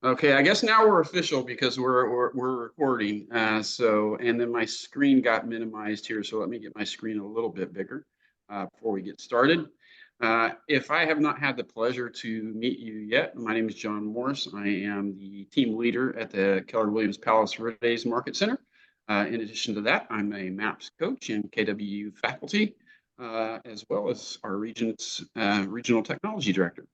Okay, I guess now we're official because we're recording. And then my screen got minimized here, so let me get my screen a little bit bigger before we get started. If I have not had the pleasure to meet you yet, my name is John Morris. I am the team leader at the KW Palos Verdes Market Center. In addition to that, I'm a MAPS coach and KW faculty, as well as our region's regional technology director.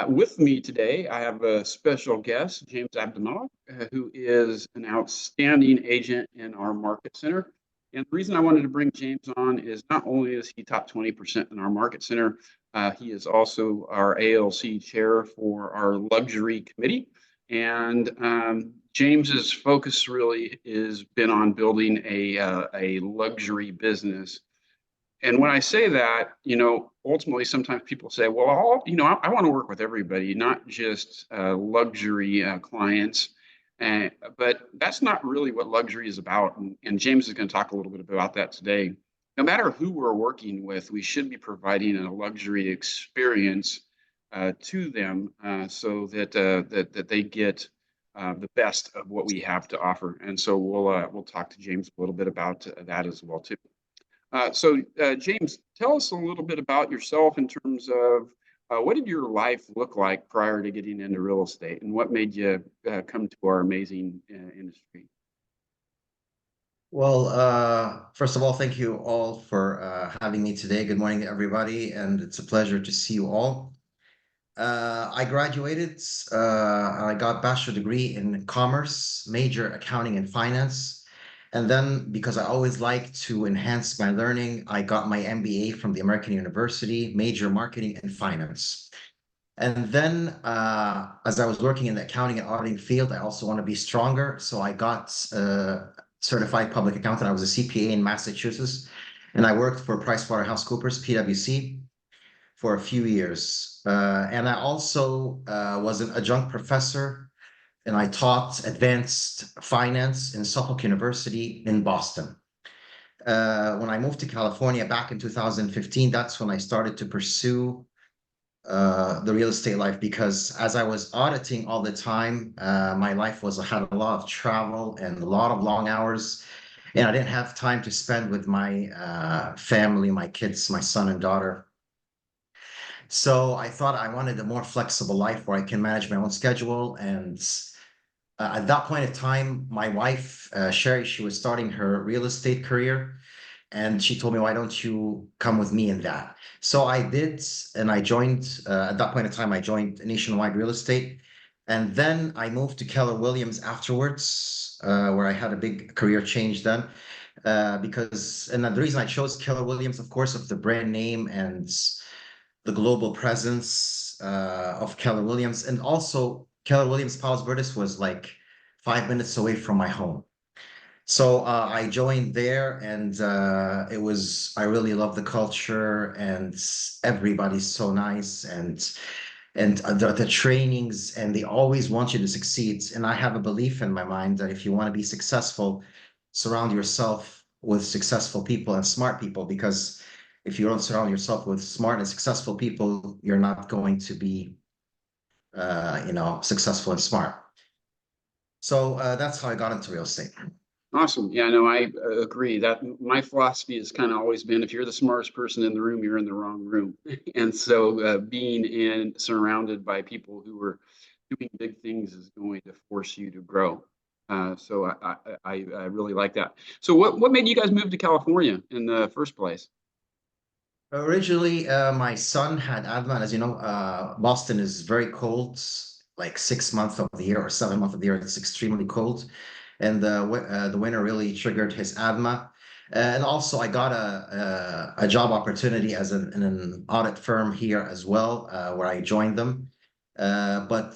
With me today, I have a special guest, James Abdelmalek, who is an outstanding agent in our market center. And the reason I wanted to bring James on is not only is he top 20% in our market center, he is also our ALC chair for our luxury committee. And James's focus really has been on building a luxury business. And when I say that, ultimately, sometimes people say, well, I want to work with everybody, not just luxury clients. But that's not really what luxury is about. And James is going to talk a little bit about that today. No matter who we're working with, we should be providing a luxury experience to them so that they get the best of what we have to offer. And so we'll talk to James a little bit about that as well, too. James, tell us a little bit about yourself in terms of what did your life look like prior to getting into real estate, and what made you come to our amazing industry? Well, first of all, thank you all for having me today. Good morning, everybody, and it's a pleasure to see you all. I graduated, I got a bachelor degree in commerce, major accounting and finance. And then, because I always like to enhance my learning, I got my MBA from the American University, major marketing and finance. And then, as I was working in the accounting and auditing field, I also want to be stronger. So I got certified public accountant. I was a CPA in Massachusetts, and I worked for PricewaterhouseCoopers, PwC, for a few years. And I also was an adjunct professor, and I taught advanced finance in Suffolk University in Boston. When I moved to California back in 2015, that's when I started to pursue the real estate life, because as I was auditing all the time, my life had a lot of travel and a lot of long hours, and I didn't have time to spend with my family, my kids, my son and daughter. So I thought I wanted a more flexible life where I can manage my own schedule. And at that point in time, my wife, Sherry, she was starting her real estate career. And she told me, why don't you come with me in that? So I did. And I joined, at that point in time, I joined Nationwide Real Estate. And then I moved to Keller Williams afterwards, where I had a big career change then. And the reason I chose Keller Williams, of course, of the brand name and the global presence of Keller Williams. And also Keller Williams Palos Verdes was like 5 minutes away from my home. So I joined there, and I really love the culture, and everybody's so nice, and the trainings, and they always want you to succeed. And I have a belief in my mind that if you want to be successful, surround yourself with successful people and smart people, because if you don't surround yourself with smart and successful people, you're not going to be, successful and smart. So that's how I got into real estate. Awesome. Yeah, no, I agree. That my philosophy has kind of always been, if you're the smartest person in the room, you're in the wrong room. And so being surrounded by people who are doing big things is going to force you to grow. So I really like that. So what made you guys move to California in the first place? Originally, my son had asthma. As you know, Boston is very cold, like 6 months of the year or 7 months of the year. It's extremely cold. And the winter really triggered his asthma. And also, I got a job opportunity in an audit firm here as well, where I joined them. But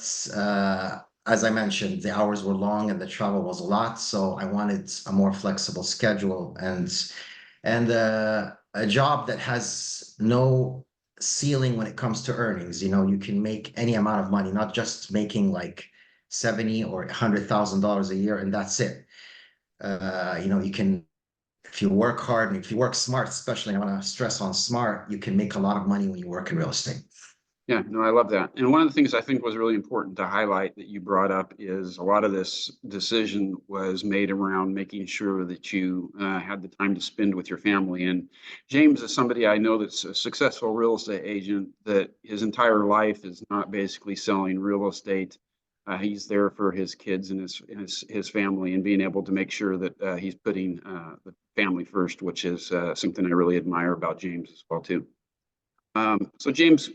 as I mentioned, the hours were long and the travel was a lot. So I wanted a more flexible schedule, and a job that has no ceiling when it comes to earnings. You can make any amount of money, not just making like 70 or $100,000 a year, and that's it. You can, if you work hard and if you work smart, especially I want to stress on smart, you can make a lot of money when you work in real estate. Yeah, no, I love that. And one of the things I think was really important to highlight that you brought up is a lot of this decision was made around making sure that you had the time to spend with your family. And James is somebody I know that's a successful real estate agent that his entire life is not basically selling real estate. He's there for his kids and his family, and being able to make sure that he's putting the family first, which is something I really admire about James as well too. So James,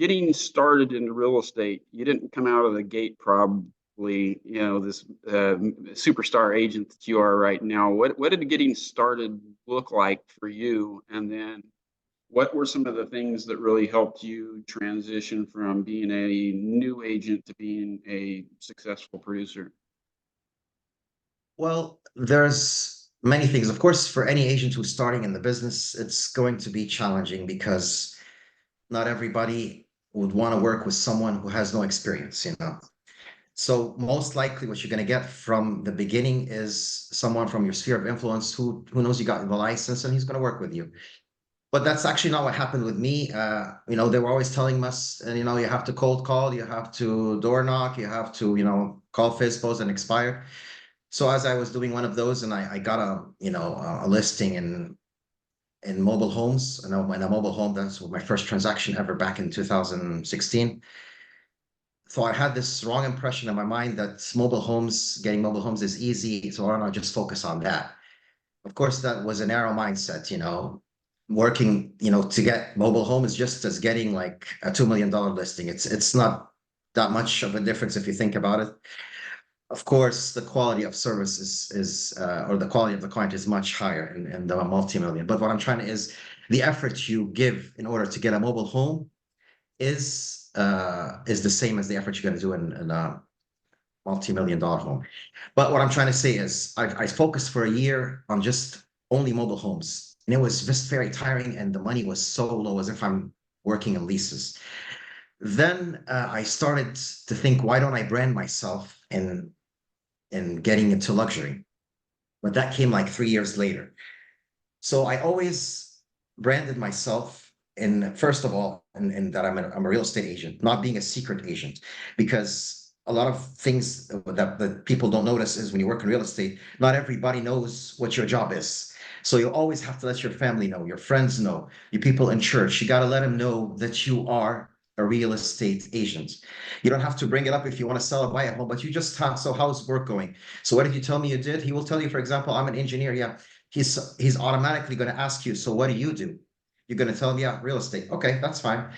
getting started in real estate, you didn't come out of the gate probably, this superstar agent that you are right now. What did getting started look like for you? And then what were some of the things that really helped you transition from being a new agent to being a successful producer? Well, there's many things. Of course, for any agent who's starting in the business, it's going to be challenging because not everybody would want to work with someone who has no experience, you know. So most likely what you're going to get from the beginning is someone from your sphere of influence who knows you got the license and he's going to work with you. But that's actually not what happened with me. They were always telling us, you have to cold call, you have to door knock, you have to, call FISBOs and expire. So as I was doing one of those, and I got a listing in mobile homes, and in a mobile home, that's my first transaction ever back in 2016. So I had this wrong impression in my mind that getting mobile homes is easy. So why don't I just focus on that? Of course, that was a narrow mindset, working, to get mobile home is just as getting like a $2 million listing. It's not that much of a difference if you think about it. Of course, the quality of service or the quality of the client is much higher in the multi-million. But what I'm trying to is the effort you give in order to get a mobile home is the same as the effort you're going to do in a multi-million dollar home. But what I'm trying to say is I focused for a year on just only mobile homes. And it was just very tiring and the money was so low as if I'm working in leases. Then I started to think, why don't I brand myself in getting into luxury? But that came like 3 years later. So I always branded myself in, first of all, in that I'm a real estate agent, not being a secret agent, because a lot of things that people don't notice is when you work in real estate, not everybody knows what your job is. So you always have to let your family know, your friends know, your people in church. You got to let them know that you are a real estate agent. You don't have to bring it up if you want to sell or buy a home, but you just have, so how's work going? So what did you tell me you did? He will tell you, for example, I'm an engineer. Yeah. He's automatically going to ask you, so what do you do? You're going to tell him, yeah, real estate. Okay, that's fine.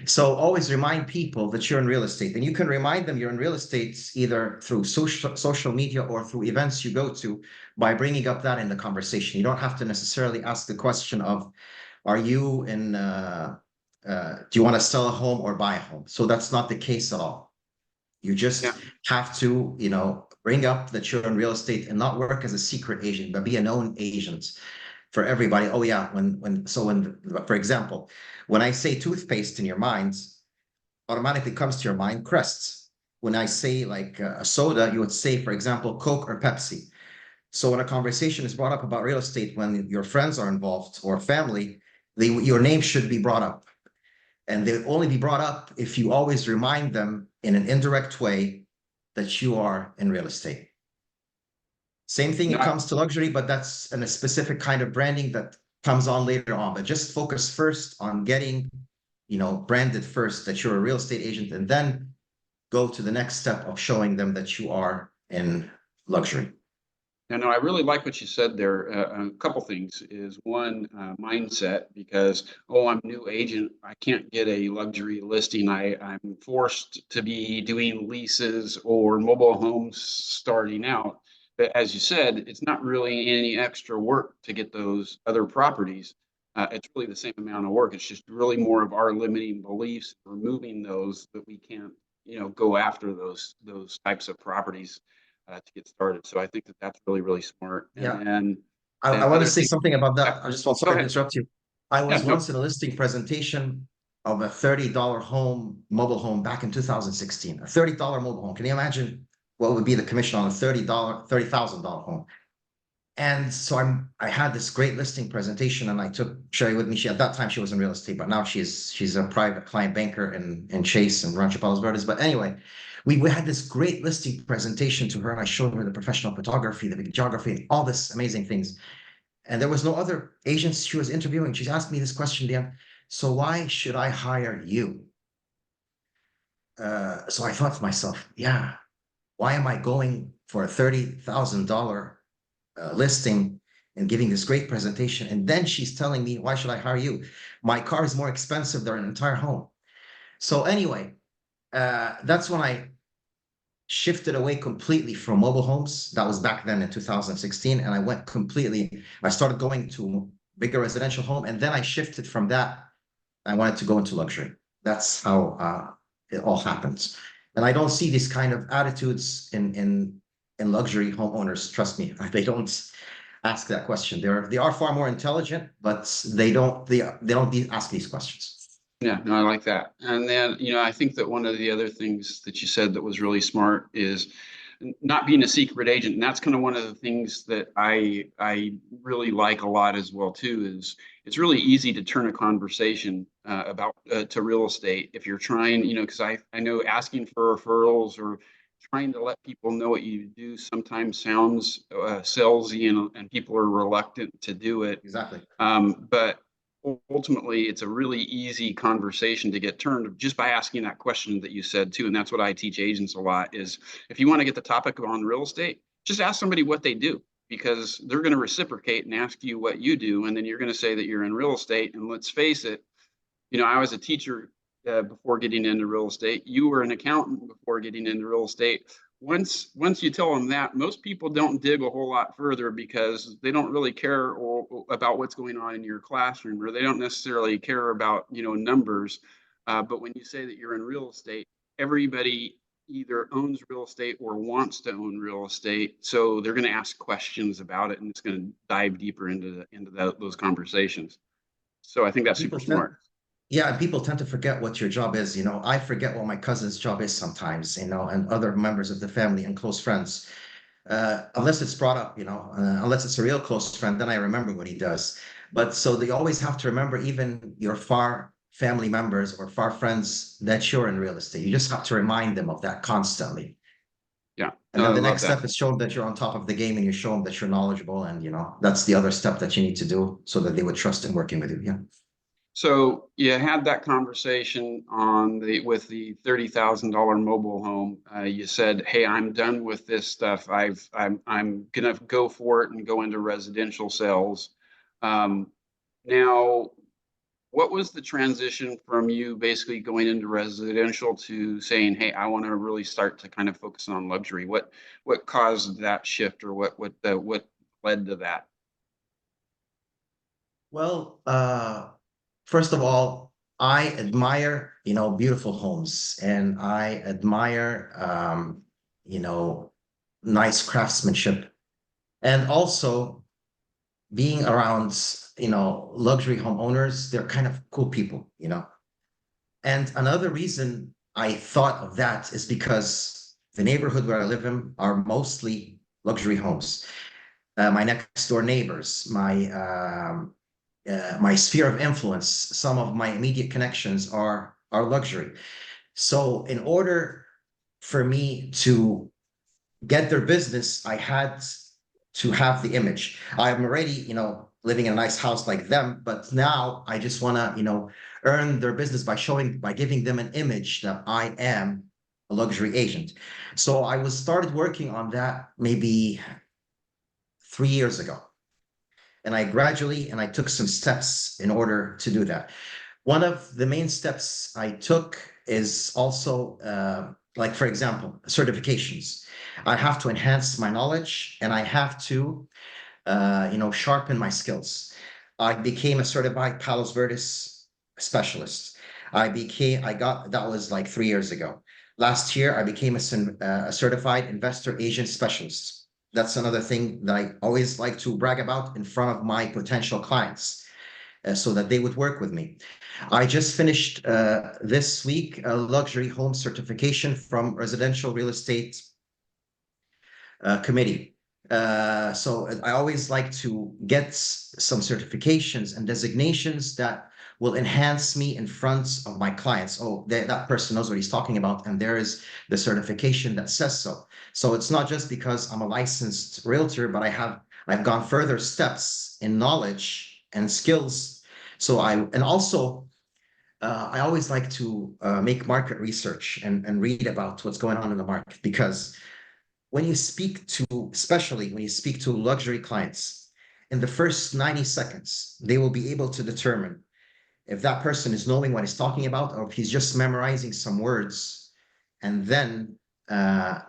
So always remind people that you're in real estate. And you can remind them you're in real estate either through social media or through events you go to by bringing up that in the conversation. You don't have to necessarily ask the question of, are you in, do you want to sell a home or buy a home? So that's not the case at all. You Yeah. just have to, bring up that you're in real estate and not work as a secret agent, but be a known agent for everybody. Oh yeah, for example, when I say toothpaste in your mind, automatically comes to your mind Crests. When I say like a soda, you would say, for example, Coke or Pepsi. So when a conversation is brought up about real estate, when your friends are involved or family, your name should be brought up. And they only be brought up if you always remind them in an indirect way that you are in real estate. Same thing, it No, comes to luxury, but that's in a specific kind of branding that comes on later on. But just focus first on getting, branded first that you're a real estate agent, and then go to the next step of showing them that you are in luxury. no, I really like what you said there. A couple things is one, mindset, because, oh, I'm a new agent. I can't get a luxury listing. I'm forced to be doing leases or mobile homes starting out. But as you said, it's not really any extra work to get those other properties. It's really the same amount of work. It's just really more of our limiting beliefs, removing those that we can't, go after those types of properties to get started. So I think that that's really, really smart. And Yeah. then I the want to other say thing, something about yeah, that. I just want, go sorry to ahead. interrupt you. I Yeah, was no, once in a listing presentation of a $30 mobile home back in 2016. A $30 mobile home. Can you imagine what would be the commission on a $30,000 home? And so I had this great listing presentation, and I took Sherry with me. She, at that time, she was in real estate, but now she's a private client banker in Chase and Rancho Palos Verdes. But anyway, we had this great listing presentation to her, and I showed her the professional photography, the videography, all this amazing things. And there was no other agents she was interviewing. She's asked me this question, Dan. So why should I hire you? So I thought to myself, yeah, why am I going for a $30,000 listing and giving this great presentation? And then she's telling me, why should I hire you? My car is more expensive than an entire home. So anyway, that's when I shifted away completely from mobile homes. That was back then in 2016. And I went completely, I started going to bigger residential home. And then I shifted from that. I wanted to go into luxury. That's how it all happens. And I don't see these kind of attitudes in luxury homeowners. Trust me, they don't ask that question. They are far more intelligent, but they don't ask these questions. Yeah, no, I like that. And then, I think that one of the other things that you said that was really smart is not being a secret agent. And that's kind of one of the things that I really like a lot as well too, is it's really easy to turn a conversation about to real estate if you're trying, because I know asking for referrals or trying to let people know what you do sometimes sounds salesy, and people are reluctant to do it. Exactly. But ultimately, it's a really easy conversation to get turned just by asking that question that you said too. And that's what I teach agents a lot is if you want to get the topic on real estate, just ask somebody what they do, because they're going to reciprocate and ask you what you do. And then you're going to say that you're in real estate. And let's face it, I was a teacher before getting into real estate. You were an accountant before getting into real estate. Once you tell them that, most people don't dig a whole lot further because they don't really care about what's going on in your classroom, or they don't necessarily care about numbers. But when you say that you're in real estate, everybody either owns real estate or wants to own real estate, so they're going to ask questions about it, and it's going to dive deeper into those conversations. So I think that's super smart. Yeah, and people tend to forget what your job is. I forget what my cousin's job is sometimes, and other members of the family and close friends. Unless it's brought up, unless it's a real close friend, then I remember what he does. But so they always have to remember even your far family members or far friends that you're in real estate. You just have to remind them of that constantly. Yeah. And No, then I the love next that. step is show them that you're on top of the game and you show them that you're knowledgeable. And, that's the other step that you need to do so that they would trust in working with you. Yeah. So you had that conversation with the $30,000 mobile home. You said, "Hey, I'm done with this stuff. I'm gonna go for it and go into residential sales." Now, what was the transition from you basically going into residential to saying, "Hey, I want to really start to kind of focus on luxury"? What caused that shift, or what led to that? Well, first of all, I admire, beautiful homes, and I admire, you know, nice craftsmanship, and also being around, luxury homeowners. They're kind of cool people. And another reason I thought of that is because the neighborhood where I live in are mostly luxury homes. My next door neighbors, my sphere of influence, some of my immediate connections are luxury. So in order for me to get their business, I had to have the image. I'm already, living in a nice house like them, but now I just want to, earn their business by giving them an image that I am a luxury agent. So I was started working on that maybe 3 years ago. And I took some steps in order to do that. One of the main steps I took is also, like, for example, certifications. I have to enhance my knowledge and I have to, sharpen my skills. I became a certified Palos Verdes specialist. That was like 3 years ago. Last year, I became a certified investor agent specialist. That's another thing that I always like to brag about in front of my potential clients, so that they would work with me. I just finished this week a luxury home certification from Residential Real Estate Committee. So I always like to get some certifications and designations that will enhance me in front of my clients. Oh, that person knows what he's talking about, and there is the certification that says so. So it's not just because I'm a licensed realtor, but I've gone further steps in knowledge and skills. So and also I always like to make market research and read about what's going on in the market, because when you speak to, especially when you speak to luxury clients, in the first 90 seconds, they will be able to determine if that person is knowing what he's talking about or if he's just memorizing some words. And then uh,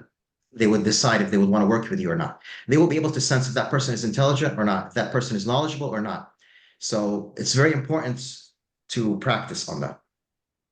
they would decide if they would want to work with you or not. They will be able to sense if that person is intelligent or not, if that person is knowledgeable or not. So it's very important to practice on that.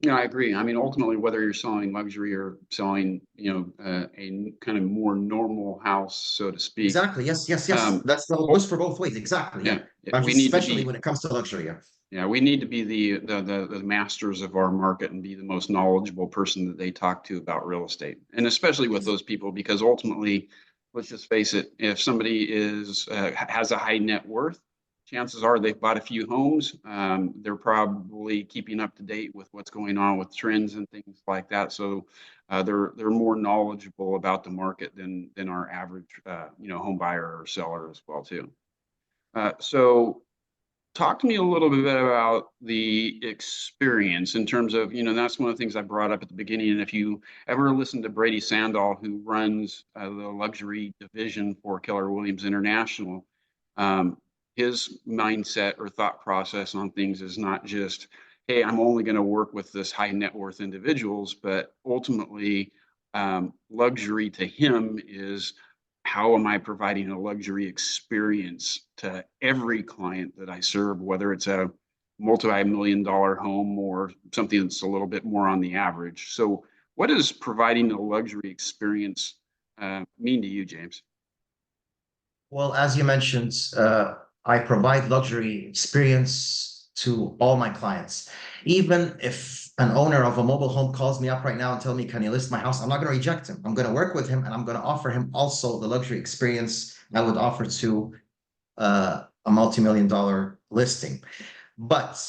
Yeah, I agree. I mean, ultimately, whether you're selling luxury or selling, a kind of more normal house, so to speak, Exactly. Yes, yes, yes. um, That's the goes for both ways. Exactly. yeah, Yeah. But we need to especially be, when it comes to luxury. Yeah. yeah, we need to be the masters of our market and be the most knowledgeable person that they talk to about real estate, and especially with those people, because ultimately, let's just face it, if somebody has a high net worth, chances are they've bought a few homes. They're probably keeping up to date with what's going on with trends and things like that. So they're more knowledgeable about the market than our average home buyer or seller as well too. So talk to me a little bit about the experience in terms of, that's one of the things I brought up at the beginning. And if you ever listen to Brady Sandall, who runs the luxury division for Keller Williams International, um, his mindset or thought process on things is not just, hey, I'm only going to work with this high net worth individuals, but ultimately, luxury to him is, how am I providing a luxury experience to every client that I serve, whether it's a multi-million dollar home or something that's a little bit more on the average. So what does providing a luxury experience mean to you, James? Well, as you mentioned, I provide luxury experience to all my clients. Even if an owner of a mobile home calls me up right now and tell me, can you list my house? I'm not going to reject him. I'm going to work with him and I'm going to offer him also the luxury experience I would offer to a multi-million dollar listing. But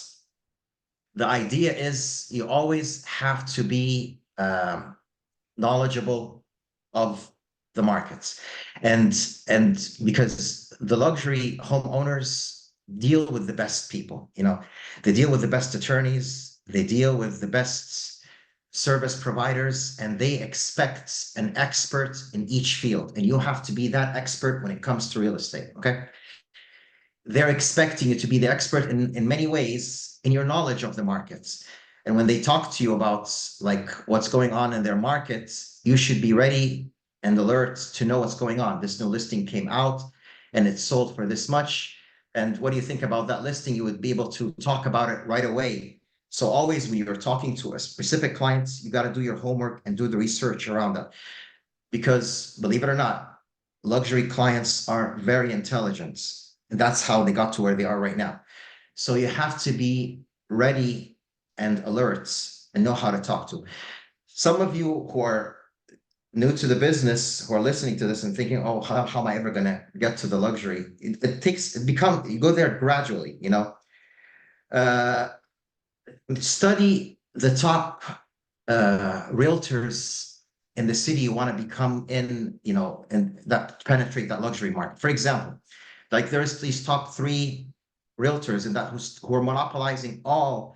the idea is you always have to be knowledgeable of the markets, and because the luxury homeowners deal with the best people, they deal with the best attorneys, they deal with the best service providers, and they expect an expert in each field, and you have to be that expert when it comes to real estate. Okay, they're expecting you to be the expert in many ways in your knowledge of the markets. And when they talk to you about like what's going on in their markets, you should be ready and alert to know what's going on. This new listing came out and it's sold for this much. And what do you think about that listing? You would be able to talk about it right away. So always when you're talking to a specific client, you got to do your homework and do the research around that. Because believe it or not, luxury clients are very intelligent. And that's how they got to where they are right now. So you have to be ready and alert and know how to talk to. Some of you who are new to the business, who are listening to this and thinking, oh, how am I ever going to get to the luxury? You go there gradually, uh, study the top realtors in the city you want to become in, and that penetrate that luxury market. For example, like there's these top three realtors in that who are monopolizing all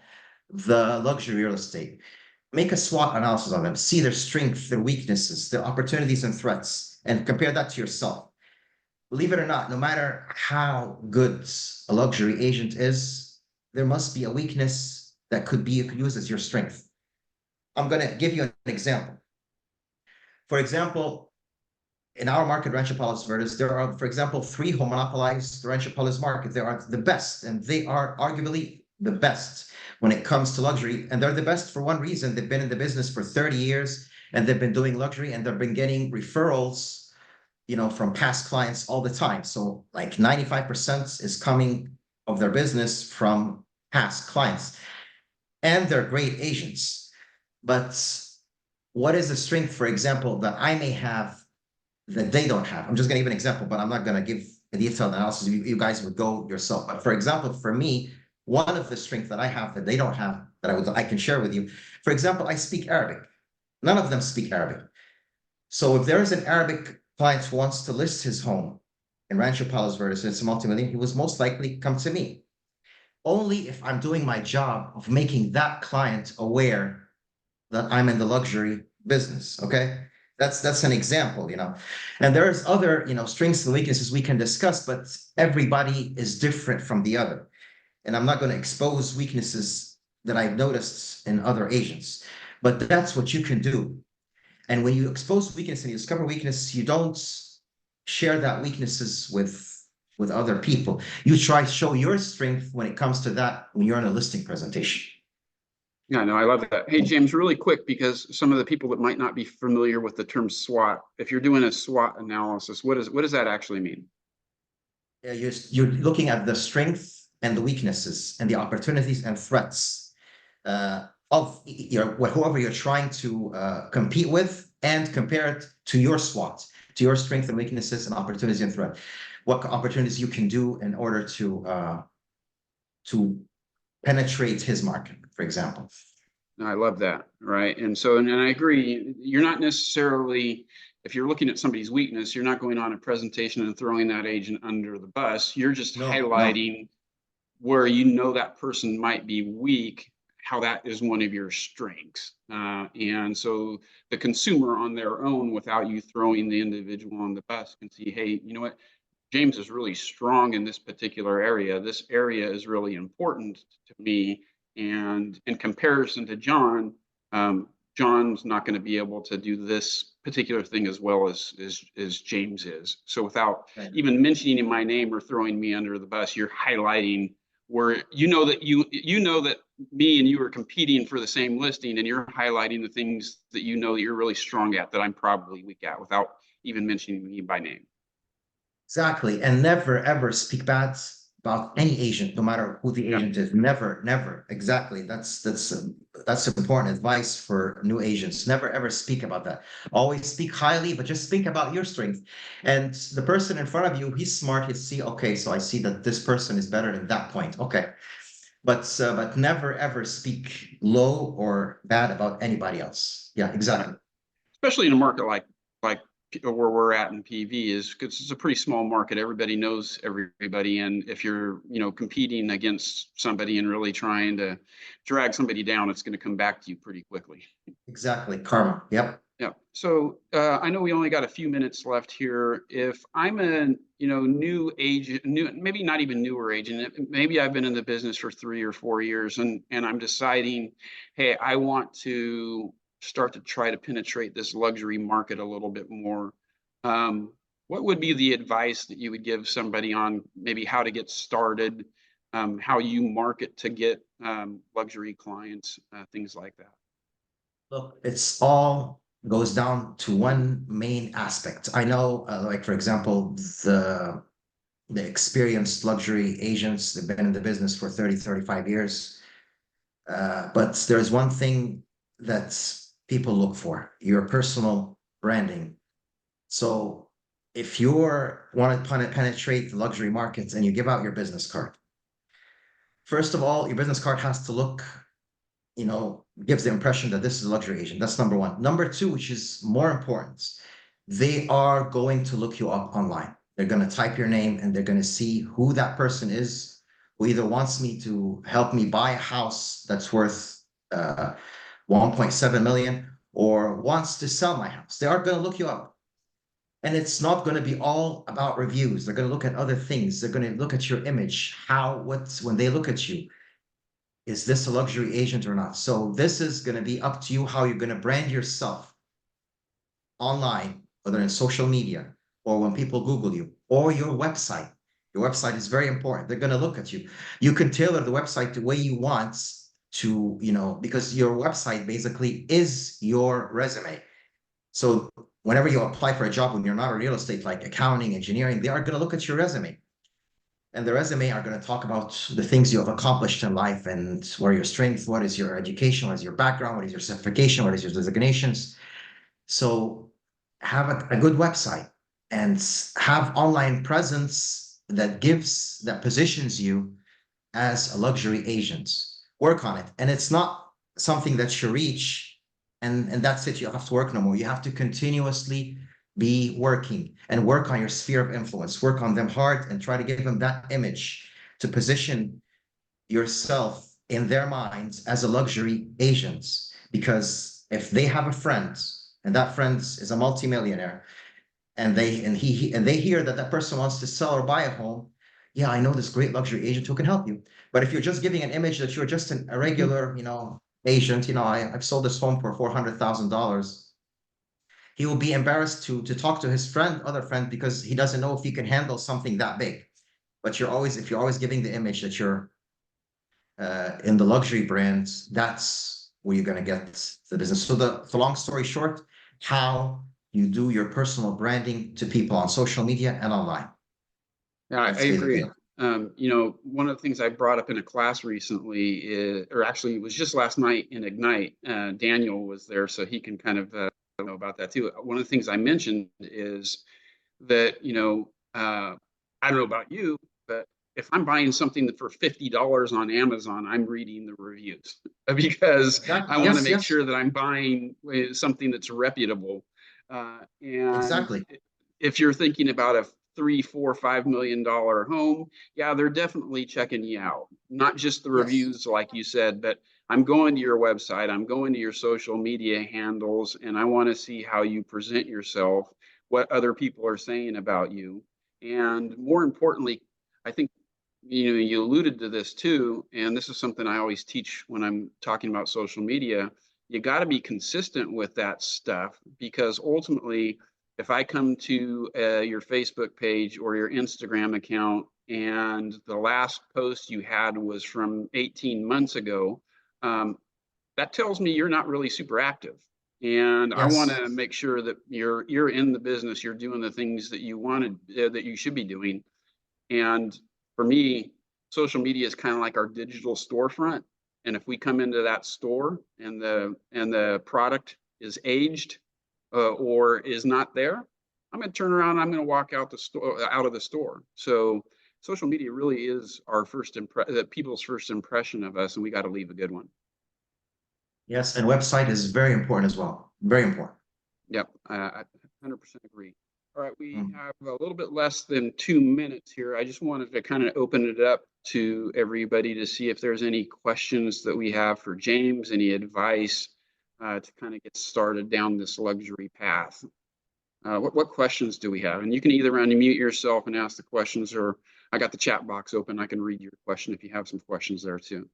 the luxury real estate. Make a SWOT analysis on them, see their strengths, their weaknesses, their opportunities and threats, and compare that to yourself. Believe it or not, no matter how good a luxury agent is, there must be a weakness that could be used as your strength. I'm going to give you an example. For example, in our market, Rancho Palos Verdes, there are, for example, three who monopolize the Rancho Palos market. They are the best, and they are arguably the best when it comes to luxury. And they're the best for one reason. They've been in the business for 30 years, and they've been doing luxury, and they've been getting referrals, from past clients all the time. So like 95% is coming of their business from past clients. And they're great agents. But what is the strength, for example, that I may have that they don't have. I'm just going to give an example, but I'm not going to give a detailed analysis. You guys would go yourself. But for example, for me, one of the strengths that I have that they don't have that I can share with you. For example, I speak Arabic. None of them speak Arabic. So if there is an Arabic client who wants to list his home in Rancho Palos Verdes, it's a multi-million, he was most likely come to me. Only if I'm doing my job of making that client aware that I'm in the luxury business. Okay. That's an example, and there's other, strengths and weaknesses we can discuss, but everybody is different from the other. And I'm not going to expose weaknesses that I've noticed in other agents, but that's what you can do. And when you expose weakness and you discover weakness, you don't share that weaknesses with other people. You try to show your strength when it comes to that when you're in a listing presentation. Yeah, no, I love that. Hey, James, really quick, because some of the people that might not be familiar with the term SWOT, if you're doing a SWOT analysis, what does that actually mean? Yeah, you're looking at the strength and the weaknesses and the opportunities and threats of whoever you're trying to compete with, and compare it to your SWOT, to your strengths and weaknesses and opportunities and threat. What opportunities you can do in order to penetrate his market, for example. I love that. Right. And so, and I agree, you're not necessarily, if you're looking at somebody's weakness, you're not going on a presentation and throwing that agent under the bus. You're just highlighting where that person might be weak, how that is one of your strengths. And so the consumer on their own, without you throwing the individual on the bus, can see, hey, you know what? James is really strong in this particular area. This area is really important to me. And in comparison to John, John's not going to be able to do this particular thing as well as James is. So without even mentioning my name or throwing me under the bus, you're highlighting where that me and you are competing for the same listing, and you're highlighting the things that that you're really strong at that I'm probably weak at without even mentioning me by name. Exactly. And never, ever speak bad about any agent, no matter who the agent is. Never, never. Exactly. That's important advice for new agents. Never, ever speak about that. Always speak highly, but just think about your strength. And the person in front of you, he's smart. He'll see, okay, so I see that this person is better than that point. Okay. But never, ever speak low or bad about anybody else. Yeah, exactly. Especially in a market like where we're at in PV, is because it's a pretty small market. Everybody knows everybody, and if you're competing against somebody and really trying to drag somebody down, it's going to come back to you pretty quickly. Exactly, karma. Yep. Yep. So I know we only got a few minutes left here. If I'm a new agent, maybe not even newer agent, maybe I've been in the business for 3 or 4 years, and I'm deciding, hey, I want to start to try to penetrate this luxury market a little bit more. What would be the advice that you would give somebody on maybe how to get started, how you market to get luxury clients, things like that? Look, it's all goes down to one main aspect. I know, like for example, the experienced luxury agents, they've been in the business for 30, 35 years. But there's one thing that people look for, your personal branding. So if you're want to penetrate the luxury markets and you give out your business card, first of all, your business card has to look, gives the impression that this is a luxury agent. That's number one. Number two, which is more important, they are going to look you up online. They're going to type your name and they're going to see who that person is, who either wants me to help me buy a house that's worth 1.7 million or wants to sell my house. They are going to look you up. And it's not going to be all about reviews. They're going to look at other things. They're going to look at your image. When they look at you, is this a luxury agent or not? So this is going to be up to you how you're going to brand yourself online, whether in social media or when people Google you, or your website. Your website is very important. They're going to look at you. You can tailor the website the way you want to, because your website basically is your resume. So whenever you apply for a job, when you're not in real estate, like accounting, engineering, they are going to look at your resume. And the resume are going to talk about the things you have accomplished in life and what are your strengths, what is your education, what is your background, what is your certification, what is your designations. So have a good website. and have online presence that positions you as a luxury agent. Work on it. And it's not something that you reach and that's it. You have to work no more. You have to continuously be working and work on your sphere of influence, work on them hard and try to give them that image to position yourself in their minds as a luxury agent. Because if they have a friend and that friend is a multimillionaire and they hear that that person wants to sell or buy a home, yeah, I know this great luxury agent who can help you. But if you're just giving an image that you're just a regular, agent, I've sold this home for $400,000. He will be embarrassed to talk to his other friend, because he doesn't know if he can handle something that big. But if you're always giving the image that you're in the luxury brands, that's where you're going to get the business. So the long story short, how you do your personal branding to people on social media and online. Yeah, I That's basically agree. it. One of the things I brought up in a class recently or actually it was just last night in Ignite, Daniel was there, so he can kind of know about that too. One of the things I mentioned is that, I don't know about you, but if I'm buying something for $50 on Amazon, I'm reading the reviews because I want to Yes, make yes, sure that I'm buying something that's reputable. And exactly. if you're thinking about a 3, 4, $5 million home, yeah, they're definitely checking you out. Not just the Yes. reviews, like you said, but I'm going to your website, I'm going to your social media handles, and I want to see how you present yourself, what other people are saying about you. And more importantly, I think you alluded to this too, and this is something I always teach when I'm talking about social media. You got to be consistent with that stuff, because ultimately, if I come to your Facebook page or your Instagram account and the last post you had was from 18 months ago, um, that tells me you're not really super active. And I want Yes. to make sure that you're in the business, you're doing the things that you wanted, that you should be doing. And for me, social media is kind of like our digital storefront. And if we come into that store and the product is aged or is not there, I'm going to turn around. I'm going to walk out of the store. So social media really is our people's first impression of us, and we got to leave a good one. Yes. And website is very important as well. Very important. Yep, I 100% agree. All right, we Mm. have a little bit less than 2 minutes here. I just wanted to kind of open it up to everybody to see if there's any questions that we have for James, any advice to kind of get started down this luxury path. What questions do we have? And you can either unmute yourself and ask the questions, or I got the chat box open. I can read your question if you have some questions there too.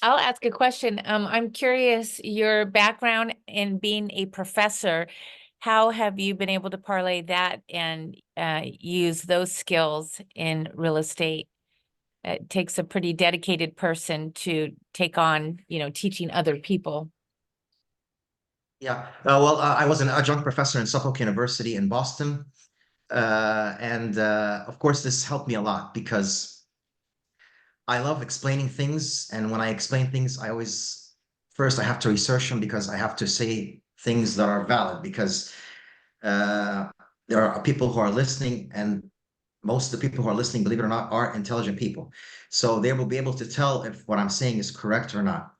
I'll ask a question. I'm curious, your background in being a professor, how have you been able to parlay that and use those skills in real estate? It takes a pretty dedicated person to take on, teaching other people. Yeah. I was an adjunct professor in Suffolk University in Boston. And of course, this helped me a lot because I love explaining things. And when I explain things, first I have to research them, because I have to say things that are valid, because uh, there are people who are listening, and most of the people who are listening, believe it or not, are intelligent people. So they will be able to tell if what I'm saying is correct or not.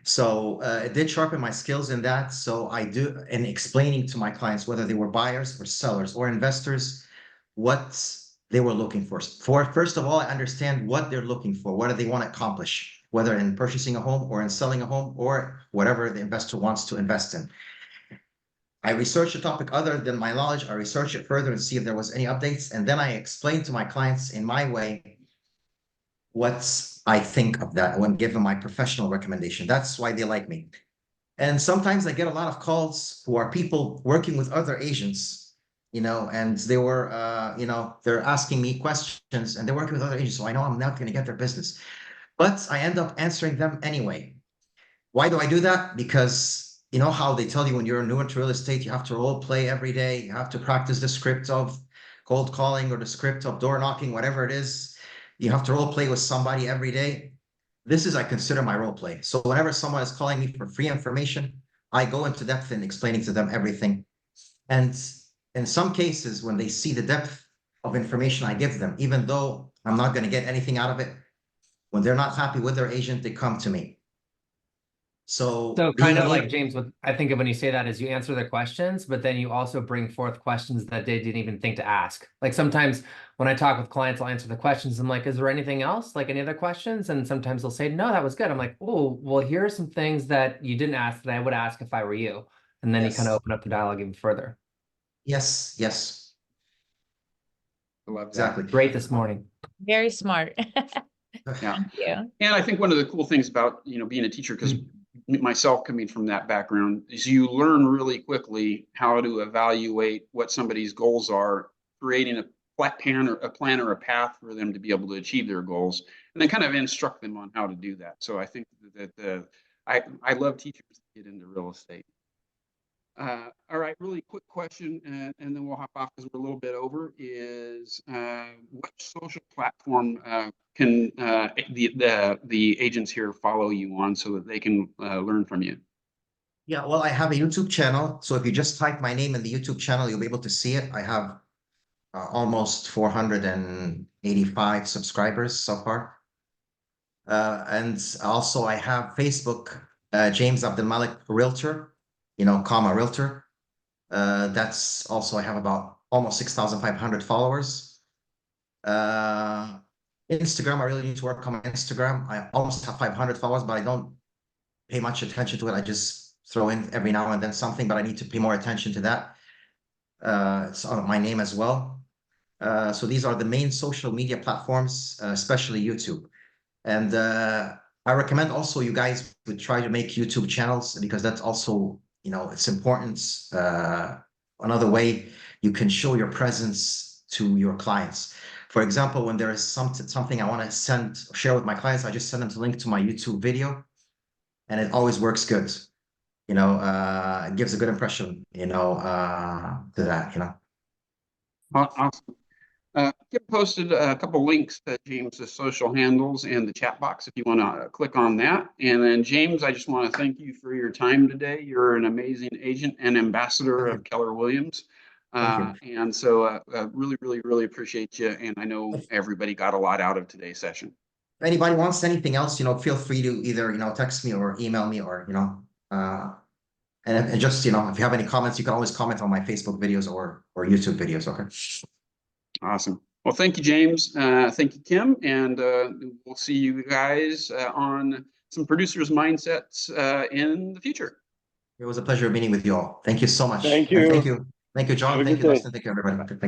So it did sharpen my skills in that. So I do in explaining to my clients, whether they were buyers or sellers or investors, what they were looking for. First of all, I understand what they're looking for. What do they want to accomplish, whether in purchasing a home or in selling a home or whatever the investor wants to invest in. I research a topic other than my knowledge. I research it further and see if there was any updates. And then I explain to my clients in my way what I think of that when given my professional recommendation. That's why they like me. And sometimes I get a lot of calls who are people working with other agents, and they're asking me questions and they're working with other agents. So I know I'm not going to get their business, but I end up answering them anyway. Why do I do that? Because you know how they tell you when you're new into real estate, you have to role play every day. You have to practice the script of cold calling or the script of door knocking, whatever it is. You have to role play with somebody every day. This is, I consider, my role play. So whenever someone is calling me for free information, I go into depth in explaining to them everything. And in some cases, when they see the depth of information I give them, even though I'm not going to get anything out of it, when they're not happy with their agent, they come to me. So So being kind of like able- James, what I think of when you say that is you answer their questions, but then you also bring forth questions that they didn't even think to ask. Like sometimes when I talk with clients, I'll answer the questions. I'm like, is there anything else? Like any other questions? And sometimes they'll say, no, that was good. I'm like, oh, well, here are some things that you didn't ask that I would ask if I were you. And then you kind of Yes. open up the dialogue even further. Yes, yes, I love that. exactly. Great this morning. Very smart. Yeah. Thank you. And I think one of the cool things about, you know, being a teacher, because myself coming from that background, is you learn really quickly how to evaluate what somebody's goals are, creating a plan or a path for them to be able to achieve their goals, and then kind of instruct them on how to do that. So I think that I love teachers that get into real estate. All right, really quick question, and then we'll hop off because we're a little bit over, is what social platform can the agents here follow you on so that they can learn from you? Yeah, well, I have a YouTube channel. So if you just type my name in the YouTube channel, you'll be able to see it. I have almost 485 subscribers so far. And also I have Facebook, James Abdelmalek Realtor, Realtor. That's also, I have about almost 6,500 followers. Instagram, I really need to work on my Instagram. I almost have 500 followers, but I don't pay much attention to it. I just throw in every now and then something, but I need to pay more attention to that. It's on my name as well. So these are the main social media platforms, especially YouTube. And I recommend also you guys would try to make YouTube channels because that's also, it's important. Another way you can show your presence to your clients. For example, when there is something I want to share with my clients, I just send them the link to my YouTube video, and it always works good. It gives a good impression, to that, Awesome. Kip posted a couple links to James's social handles and the chat box if you want to click on that. And then James, I just want to thank you for your time today. You're an amazing agent and ambassador of Keller Williams. And so really, really, really appreciate you. And I know everybody got a lot out of today's session. If anybody wants anything else, feel free to either, text me or email me or, and just, if you have any comments, you can always comment on my Facebook videos or YouTube videos. Okay. Awesome. Well, thank you, James. Thank you, Kim. And we'll see you guys on some producers' mindsets in the future. It was a pleasure meeting with you all. Thank you so much. Thank you. And thank you, John. Have a Thank good you, day. Dustin. Thank you, everybody.